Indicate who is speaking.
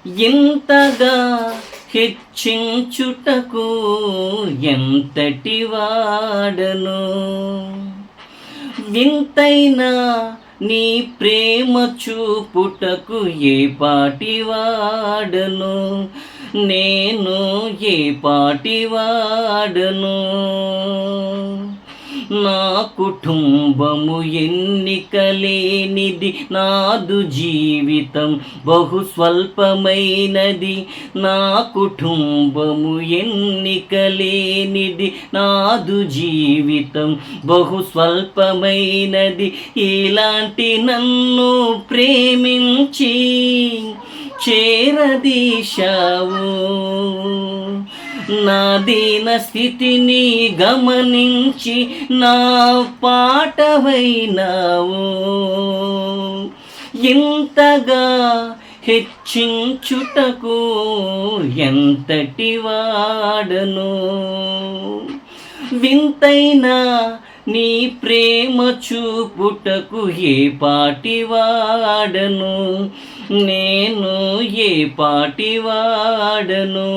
Speaker 1: ఇంతగా హెచ్చించుటకు ఎంతటి వాడను, వింతైనా నీ ప్రేమ చూపుటకు ఏ పాటి వాడను, నేను ఏ పాటి వాడను. నా కుటుంబము ఎన్నిక లేనిది, నాదు జీవితం బహు స్వల్పమైనది. నా కుటుంబము ఎన్నిక లేనిది, నాదు జీవితం బహు స్వల్పమైనది. ఇలాంటి నన్ను ప్రేమించి చేరదీశావు, నా దీన స్థితిని గమనించి నా పాటవైనావు. ఇంతగా హెచ్చించుటకు ఎంతటి వాడను, వింతైనా నీ ప్రేమ చూపుటకు ఏ పాటి వాడను, నేను ఏ పాటి వాడను.